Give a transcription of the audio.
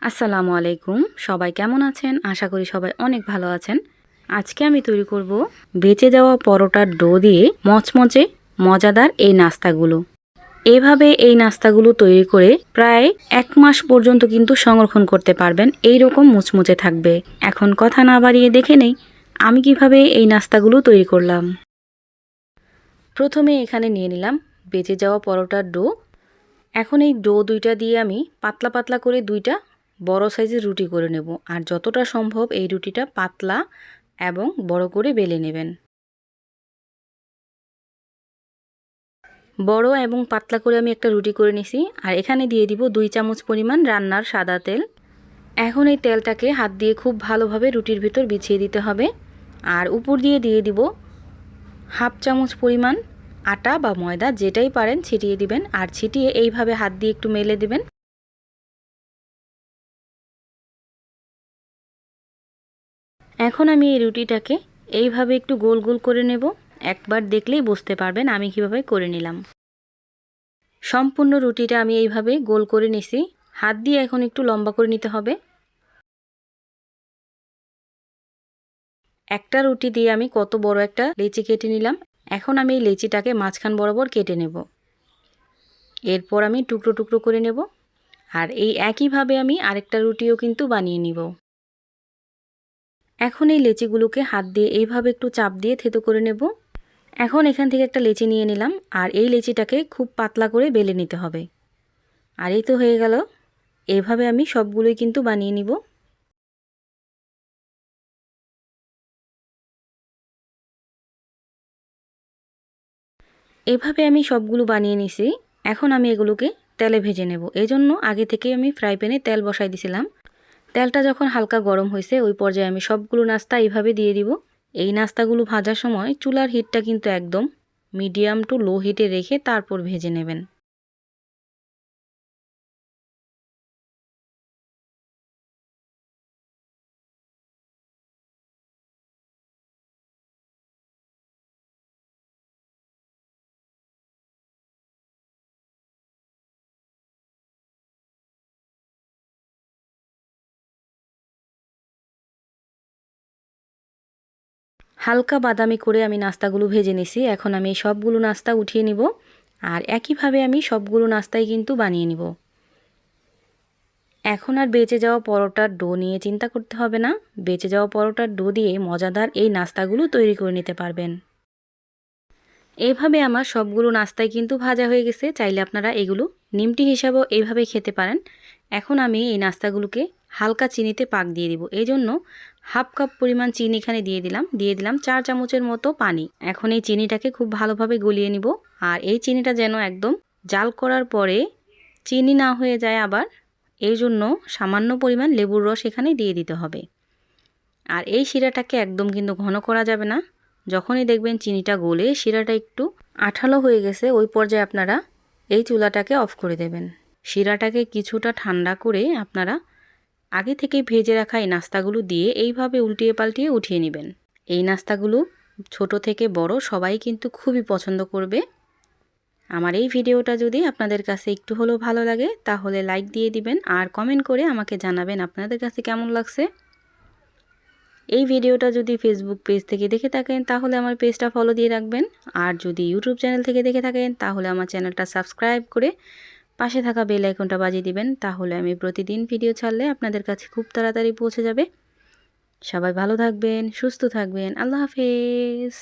আসসালামু আলাইকুম। সবাই কেমন আছেন? আশা করি সবাই অনেক ভালো আছেন। আজকে আমি তৈরি করব বেঁচে যাওয়া পরোটার ডো দিয়ে মচমচে মজাদার এই নাস্তাগুলো। এভাবে এই নাস্তাগুলো তৈরি করে প্রায় ১ মাস পর্যন্ত কিন্তু সংরক্ষণ করতে পারবেন। এই রকম মুচমুচে থাকবে। এখন কথা না বাড়িয়ে দেখে নেই আমি কিভাবে এই নাস্তাগুলো তৈরি করলাম। প্রথমে এখানে নিয়ে নিলাম বেঁচে যাওয়া পরোটার ডো। এখন এই ডো দুইটা দিয়ে আমি পাতলা পাতলা করে দুইটা বড় সাইজের রুটি করে নেব। আর যতটা সম্ভব এই রুটিটা পাতলা এবং বড় করে বেলে নেবেন। বড় এবং পাতলা করে আমি একটা রুটি করে নিছি। আর এখানে দিয়ে দিব 2 চামচ পরিমাণ রান্নার সাদা তেল। এখন এই তেলটাকে হাত দিয়ে খুব ভালোভাবে রুটির ভিতর বিছিয়ে দিতে হবে। আর উপর দিয়ে দিব 1/2 চামচ পরিমাণ আটা বা ময়দা, যেটাই পারেন ছিটিয়ে দিবেন। আর ছিটিয়ে এইভাবে হাত দিয়ে একটু মেলে দিবেন। এখন আমি এই রুটিটাকে এইভাবে একটু গোল গোল করে নেব। একবার দেখলেই বুঝতে পারবেন আমি কিভাবে করে নিলাম। সম্পূর্ণ রুটিটা আমি এইভাবে গোল করে নিছি। হাত দিয়ে এখন একটু লম্বা করে নিতে হবে। একটা রুটি দিয়ে আমি কত বড় একটা লেচি কেটে নিলাম। এখন আমি এই লেচিটাকে মাঝখান বরাবর কেটে নেব। এরপর আমি টুকরো টুকরো করে নেব। আর এই একইভাবে আমি আরেকটা রুটিও কিন্তু বানিয়ে নিব। এখন এই লেচিগুলোকে হাত দিয়ে এইভাবে একটু চাপ দিয়ে থেতো করে নেব। এখন এখান থেকে একটা লেচি নিয়ে নিলাম। আর এই লেচিটাকে খুব পাতলা করে বেলে নিতে হবে। আর এই তো হয়ে গেল। এভাবে আমি সবগুলোই কিন্তু বানিয়ে নিব। এভাবে আমি সবগুলো বানিয়ে নিছি। এখন আমি এগুলোকে তেলে ভেজে নেব। এজন্য আগে থেকেই আমি ফ্রাই প্যানে তেল বসাই দিয়েছিলাম। তেলটা যখন হালকা গরম হয়েছে ওই পর্যায়ে আমি সবগুলো নাস্তা এইভাবে দিয়ে দিব। এই নাস্তাগুলো ভাজার সময় চুলার হিটটা কিন্তু একদম মিডিয়াম টু লো হিটে রেখে তারপর ভেজে নেবেন। হালকা বাদামি করে আমি নাস্তাগুলো ভেজে নিছি। এখন আমি সবগুলো নাস্তা উঠিয়ে নিব। আর একইভাবে আমি সবগুলো নাস্তাই কিন্তু বানিয়ে নিব। এখন আর বেঁচে যাওয়া পরোটার ডো নিয়ে চিন্তা করতে হবে না। বেঁচে যাওয়া পরোটার ডো দিয়ে মজাদার এই নাস্তাগুলো তৈরি করে নিতে পারবেন। এইভাবে আমার সবগুলো নাস্তাই কিন্তু ভাজা হয়ে গেছে। চাইলে আপনারা এগুলো নিমটি হিসাবেও এইভাবে খেতে পারেন। এখন আমি এই নাস্তাগুলোকে হালকা চিনিতে পাক দিয়ে দিব। এই জন্য 1/2 কাপ পরিমাণ চিনি এখানে দিয়ে দিলাম 4 চামচের মতো পানি। এখন এই চিনিটাকে খুব ভালোভাবে গলিয়ে নিব। আর এই চিনিটা যেন একদম জাল করার পরে চিনি না হয়ে যায় আবার, এই জন্য সামান্য পরিমাণ লেবুর রস এখানে দিয়ে দিতে হবে। আর এই শিরাটাকে একদম কিন্তু ঘন করা যাবে না। যখনই দেখবেন চিনিটা গলে শিরাটা একটু আঠালো হয়ে গেছে ওই পর্যায়ে আপনারা এই চুলাটাকে অফ করে দেবেন। শিরাটাকে কিছুটা ঠান্ডা করে আপনারা আগে থেকে ভেজে রাখা এই নাস্তাগুলো দিয়ে এইভাবে উল্টিয়ে পাল্টিয়ে উঠিয়ে নেবেন। এই নাস্তাগুলো ছোট থেকে বড় সবাই কিন্তু খুবই পছন্দ করবে। আমার এই ভিডিওটা যদি আপনাদের কাছে একটু হলেও ভালো লাগে তাহলে লাইক দিয়ে দিবেন আর কমেন্ট করে আমাকে জানাবেন আপনাদের কাছে কেমন লাগছে। এই ভিডিওটা যদি ফেসবুক পেজ থেকে দেখে থাকেন তাহলে আমার পেজটা ফলো দিয়ে রাখবেন। আর যদি ইউটিউব চ্যানেল থেকে দেখে থাকেন তাহলে আমার চ্যানেলটা সাবস্ক্রাইব করে পাশে থাকা বেল আইকনটা বাজিয়ে দিবেন। তাহলে আমি প্রতিদিন ভিডিও ছাড়লে আপনাদের কাছে খুব তাড়াতাড়ি পৌঁছে যাবে। সবাই ভালো থাকবেন, সুস্থ থাকবেন। আল্লাহ হাফেজ।